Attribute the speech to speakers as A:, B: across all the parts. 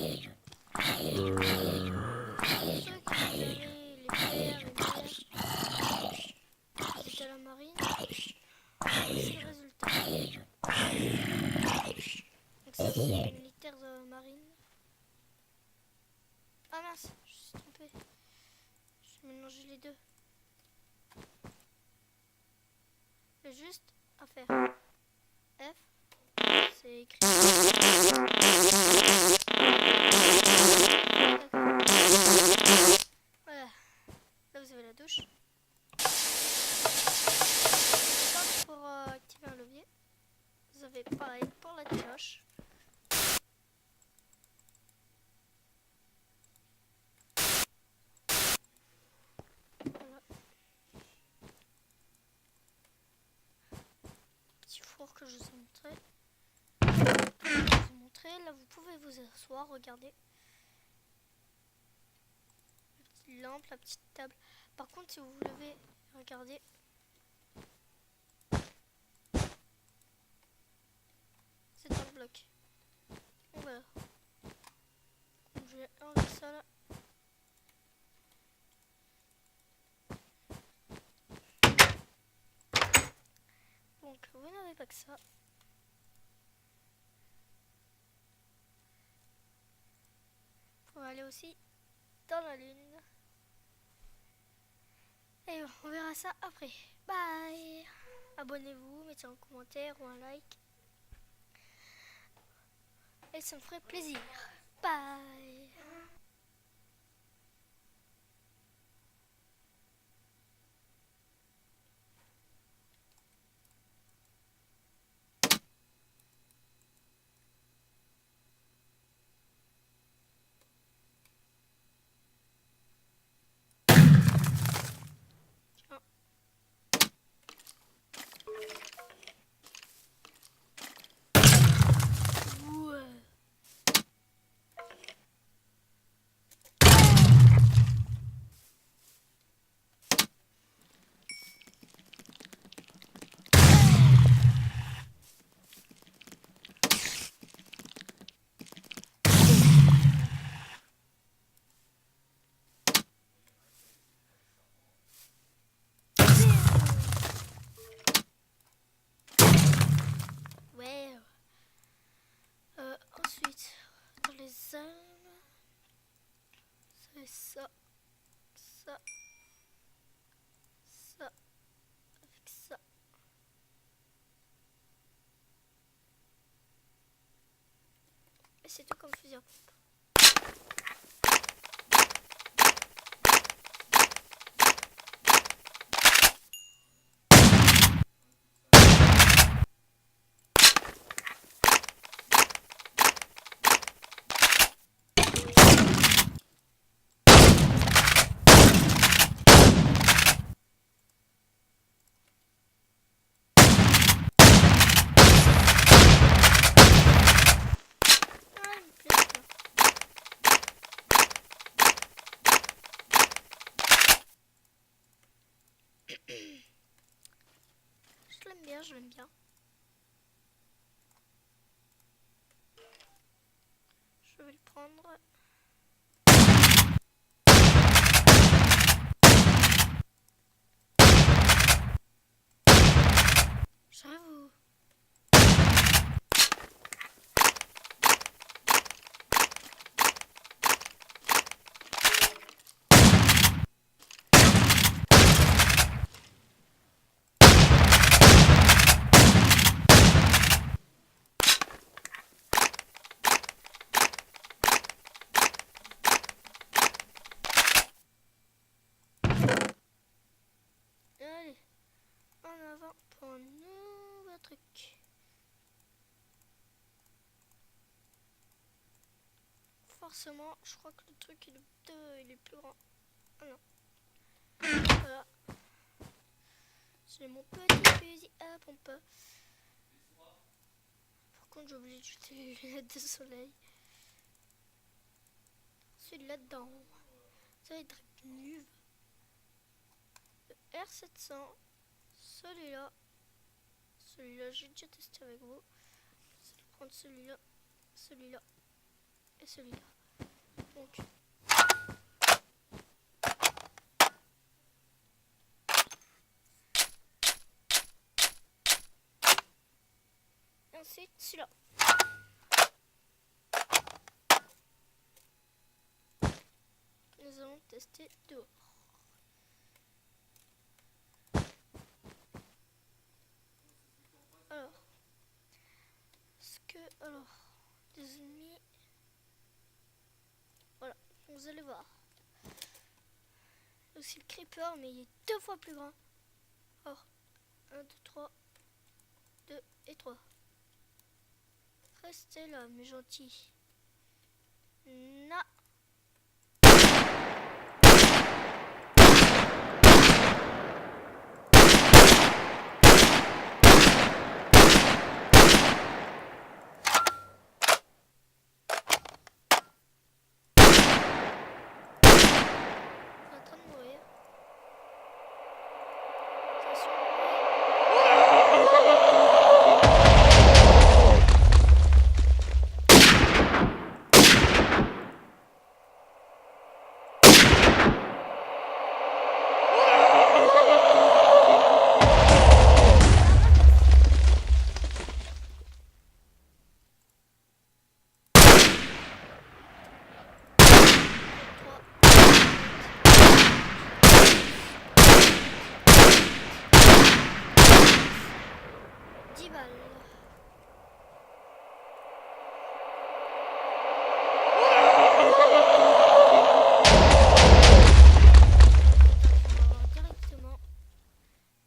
A: Ceux qui avaient les pierres, les nerfs, qui étaient à la marine, c'est le résultat. Donc ça c'est une litière marine. Ah mince, je suis trompée. J'ai mélangé les deux. Le juste à faire F, c'est écrit. Voilà, là vous avez la douche. Comme pour activer un levier, vous avez pareil pour la cloche. Voilà. Petit four que je vous ai montré. Là vous pouvez vous asseoir, regardez. La petite lampe, la petite table. Par contre si vous vous levez, regardez. C'est un bloc. Donc voilà. Donc, je vais enlever ça là. Donc vous n'avez pas que ça. Vous pouvez aller aussi dans la lune. Et on verra ça après. Bye. Abonnez-vous, mettez un commentaire ou un like. Et ça me ferait plaisir. Bye. Ouais. Ensuite, dans les armes, c'est ça, ça, ça, avec ça. Et c'est tout comme fusil à pompe. Je l'aime bien, je l'aime bien. Je vais le prendre. J'avoue. Allez, en avant pour un nouveau truc. Forcément, je crois que le truc il est plus grand. Ah non. Voilà. J'ai mon petit fusil à pompe. Par contre, j'ai oublié de jeter les lunettes de soleil. Celui-là dedans. Ça va être nul. Le R700. Celui-là. Celui-là, j'ai déjà testé avec vous. Je vais prendre celui-là. Celui-là. et celui-là. Donc et ensuite celui-là. Nous allons tester dehors. Alors, des ennemis. Voilà, vous allez voir. Aussi le creeper, mais il est 2 fois plus grand. Alors, 1, 2, 3, 2 et 3. Restez là, mes gentils. Na.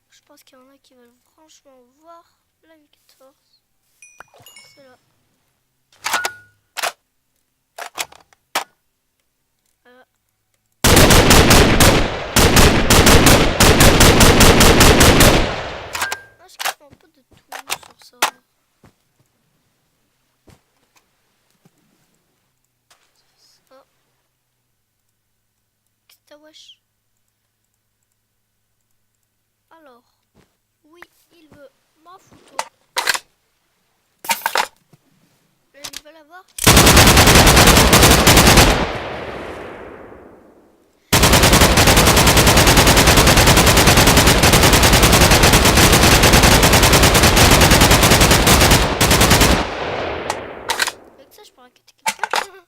A: Je pense qu'il y en a qui veulent franchement voir la M14. C'est là. Voilà. Ah, je kiffe un peu de tout sur ça. Ça. Qu'est-ce que wesh? Alors, oui, il veut ma photo. Il veut la voir. Avec ça, je pourrais quitter quelqu'un.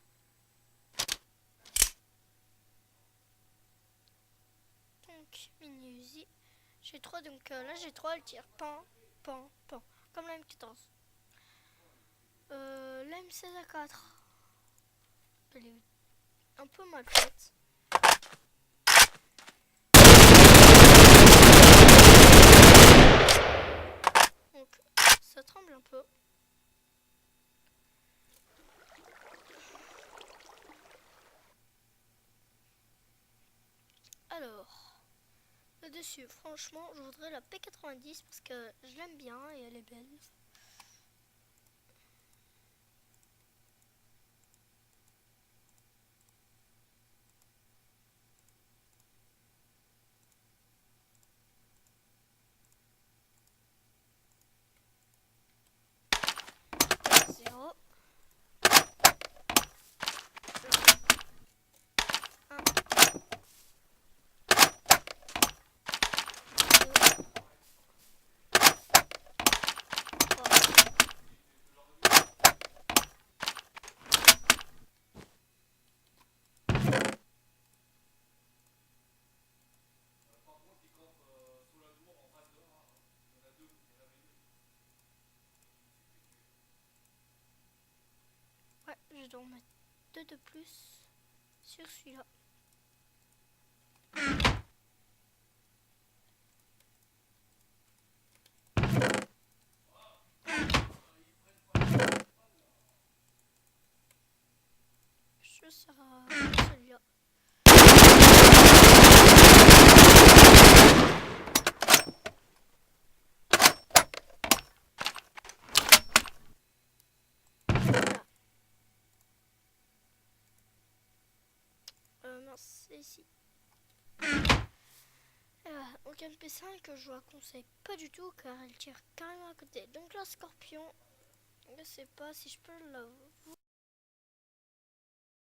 A: Donc, mini Uzi. J'ai 3, donc là j'ai 3, elle tire pan, pan, pan. Comme la M14. La M16 à 4. Elle est un peu mal faite. Donc ça tremble un peu. Alors, là-dessus, franchement, je voudrais la P90 parce que je l'aime bien et elle est belle. Zéro. Ouais, je dois en mettre 2 de plus sur celui-là. Je serai celui-là. Mince, c'est ici. Donc MP5 que je vous conseille pas du tout car elle tire carrément à côté. Donc là, Scorpion, je sais pas si je peux